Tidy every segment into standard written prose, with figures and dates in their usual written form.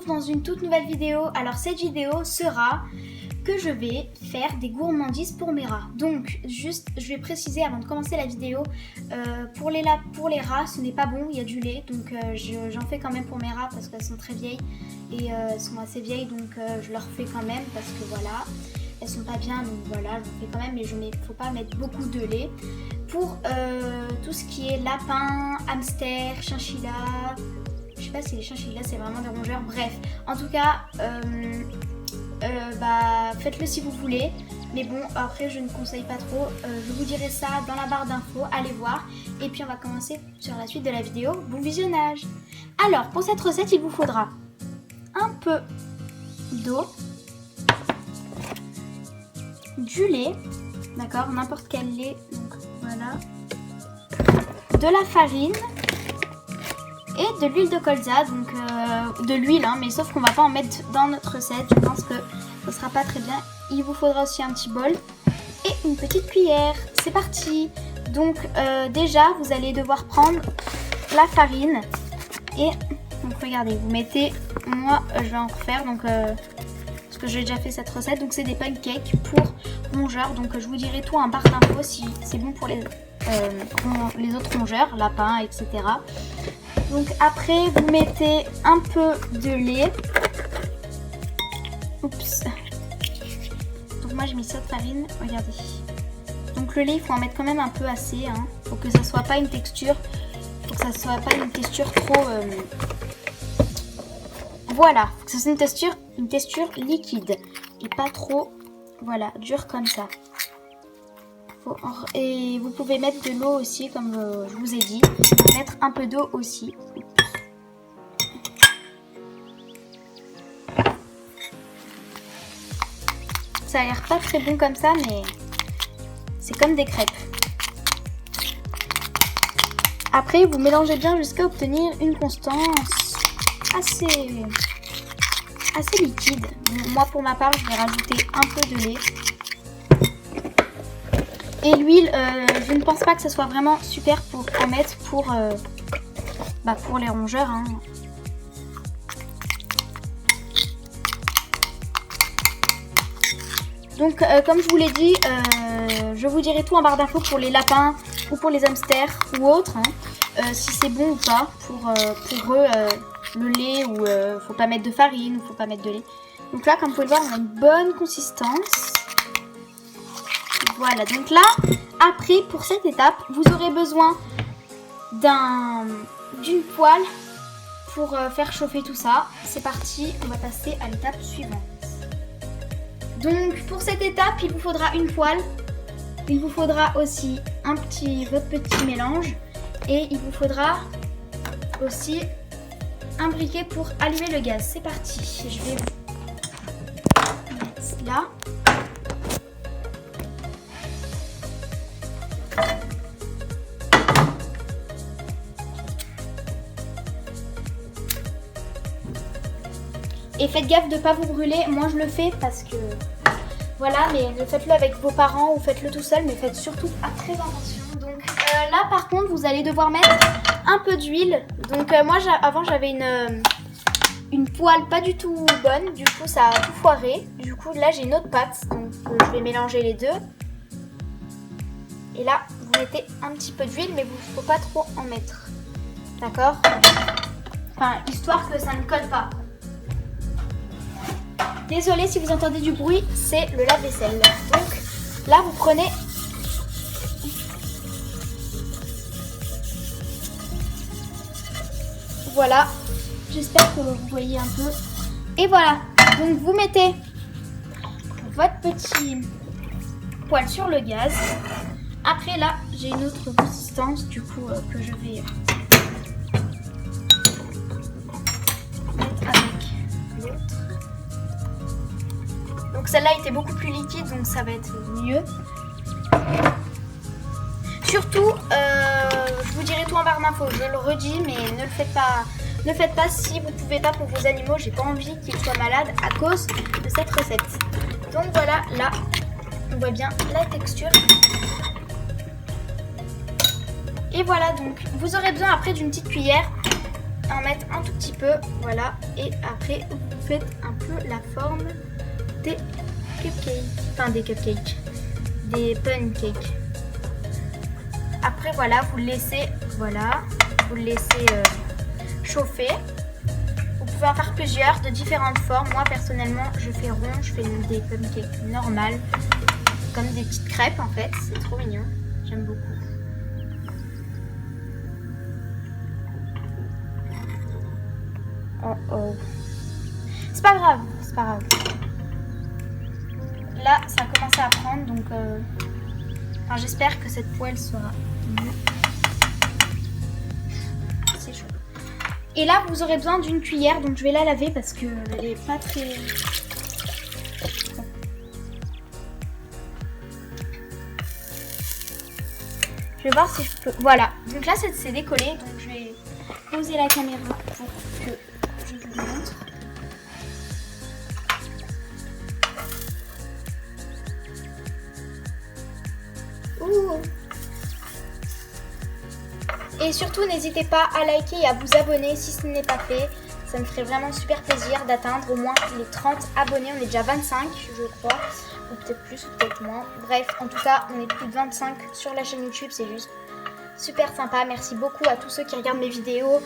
retrouve dans une toute nouvelle vidéo. Alors cette vidéo sera que je vais faire des gourmandises pour mes rats. Donc juste, je vais préciser avant de commencer la vidéo, pour les rats ce n'est pas bon, il y a du lait. Donc j'en fais quand même pour mes rats parce qu'elles sont très vieilles et elles sont assez vieilles. Donc je leur fais quand même parce que voilà, elles sont pas bien. Donc voilà, je fais quand même, mais il ne faut pas mettre beaucoup de lait. Pour tout ce qui est lapin, hamster, chinchilla, je sais pas si les chinchillas c'est vraiment des rongeurs, bref, en tout cas faites-le si vous voulez, mais bon après je ne conseille pas trop. Je vous dirai ça dans la barre d'infos, allez voir, et puis on va commencer sur la suite de la vidéo. Bon visionnage. Alors pour cette recette il vous faudra un peu d'eau, du lait, d'accord, n'importe quel lait, donc voilà, de la farine et de l'huile de colza, donc de l'huile, hein, mais sauf qu'on va pas en mettre dans notre recette, je pense que ce sera pas très bien. Il vous faudra aussi un petit bol et une petite cuillère. C'est parti. Donc déjà vous allez devoir prendre la farine et donc regardez, vous mettez, moi je vais en refaire donc parce que j'ai déjà fait cette recette, donc c'est des pancakes pour rongeurs, donc je vous dirai tout en barre d'infos si c'est bon pour les autres rongeurs, lapins, etc. Donc après vous mettez un peu de lait. Oups. Donc moi j'ai mis cette farine, regardez. Donc le lait il faut en mettre quand même un peu assez, hein. Faut que ça soit pas une texture, trop voilà, faut que ça soit une texture liquide et pas trop, voilà, dure comme ça. Et vous pouvez mettre de l'eau aussi, comme je vous ai dit, mettre un peu d'eau aussi. Ça a l'air pas très bon comme ça, mais c'est comme des crêpes. Après, vous mélangez bien jusqu'à obtenir une constance assez liquide. Moi, pour ma part, je vais rajouter un peu de lait. Et l'huile, je ne pense pas que ce soit vraiment super pour en mettre pour les rongeurs, hein. Donc comme je vous l'ai dit, je vous dirai tout en barre d'infos pour les lapins ou pour les hamsters ou autres, hein, si c'est bon ou pas pour eux, le lait, ou faut pas mettre de farine ou faut pas mettre de lait. Donc là, comme vous pouvez le voir, on a une bonne consistance. Voilà, donc là, après, pour cette étape, vous aurez besoin d'une poêle pour faire chauffer tout ça. C'est parti, on va passer à l'étape suivante. Donc, pour cette étape, il vous faudra une poêle. Il vous faudra aussi votre petit mélange. Et il vous faudra aussi un briquet pour allumer le gaz. C'est parti, je vais vous mettre là. Et faites gaffe de ne pas vous brûler. Moi je le fais parce que voilà, mais faites-le avec vos parents ou faites-le tout seul, mais faites surtout très attention. Donc là par contre vous allez devoir mettre un peu d'huile. Donc moi avant j'avais une poêle pas du tout bonne, du coup ça a tout foiré. Du coup là j'ai une autre pâte, donc je vais mélanger les deux. Et là vous mettez un petit peu d'huile, mais il ne faut pas trop en mettre. D'accord? Enfin, histoire que ça ne colle pas. Désolée si vous entendez du bruit, c'est le lave-vaisselle. Donc là vous prenez voilà, j'espère que vous voyez un peu. Et voilà, donc vous mettez votre petit poêle sur le gaz. Après là j'ai une autre consistance du coup que je vais mettre avec l'autre. Donc celle-là était beaucoup plus liquide, donc ça va être mieux. Surtout, je vous dirai tout en barre d'infos, je le redis, mais ne le faites pas. Ne faites pas si vous ne pouvez pas pour vos animaux. J'ai pas envie qu'ils soient malades à cause de cette recette. Donc voilà, là, on voit bien la texture. Et voilà, donc vous aurez besoin après d'une petite cuillère en mettre un tout petit peu, voilà. Et après, vous faites un peu la forme des cupcakes. Enfin, des cupcakes. Des pancakes. Après, voilà, vous le laissez, voilà. Vous le laissez chauffer. Vous pouvez en faire plusieurs de différentes formes. Moi, personnellement, je fais rond. Je fais des pancakes normales. Comme des petites crêpes, en fait. C'est trop mignon. J'aime beaucoup. Oh oh. C'est pas grave, c'est pas grave. Là, ça a commencé à prendre, donc enfin, j'espère que cette poêle sera mieux. C'est chaud. Et là, vous aurez besoin d'une cuillère, donc je vais la laver parce que elle est pas très. Je vais voir si je peux. Voilà. Donc là, c'est décollé, donc je vais poser la caméra pour que je vous montre. Ouh. Et surtout, n'hésitez pas à liker et à vous abonner si ce n'est pas fait. Ça me ferait vraiment super plaisir d'atteindre au moins les 30 abonnés. On est déjà 25, je crois. Ou peut-être plus, ou peut-être moins. Bref, en tout cas, on est plus de 25 sur la chaîne YouTube. C'est juste super sympa. Merci beaucoup à tous ceux qui regardent mes vidéos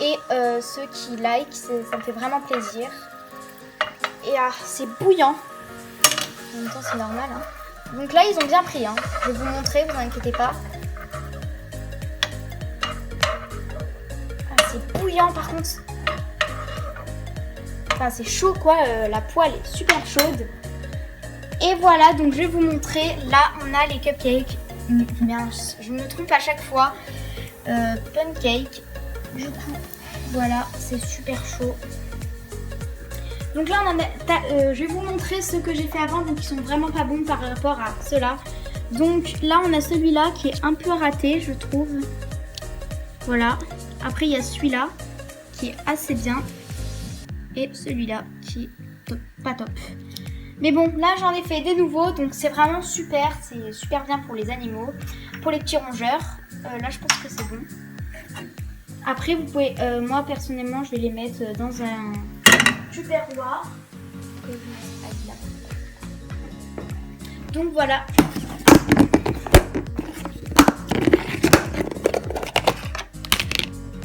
et ceux qui like. Ça me fait vraiment plaisir. Et c'est bouillant. En même temps, c'est normal. Hein. Donc là, ils ont bien pris. Hein. Je vais vous montrer, vous inquiétez pas. Ah, c'est bouillant par contre. Enfin, c'est chaud quoi. La poêle est super chaude. Et voilà, donc je vais vous montrer. Là, on a les cupcakes. Bien, je me trompe à chaque fois. Pancake. Du coup, voilà, c'est super chaud. Donc là, je vais vous montrer ceux que j'ai fait avant, donc ils sont vraiment pas bons par rapport à ceux-là. Donc là, on a celui-là qui est un peu raté, je trouve. Voilà. Après, il y a celui-là qui est assez bien. Et celui-là qui est top, pas top. Mais bon, là, j'en ai fait des nouveaux, donc c'est vraiment super. C'est super bien pour les animaux, pour les petits rongeurs. Là, je pense que c'est bon. Après, vous pouvez... moi, personnellement, je vais les mettre dans un... tupperware. Donc voilà.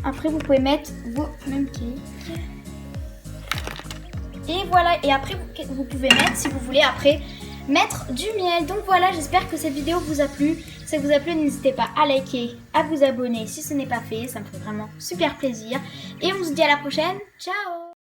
Après vous pouvez mettre vos pancakes. Et voilà. Et après vous pouvez mettre, si vous voulez, après mettre du miel. Donc voilà, j'espère que cette vidéo vous a plu. Si ça vous a plu, n'hésitez pas à liker, à vous abonner si ce n'est pas fait. Ça me fait vraiment super plaisir. Et on se dit à la prochaine. Ciao!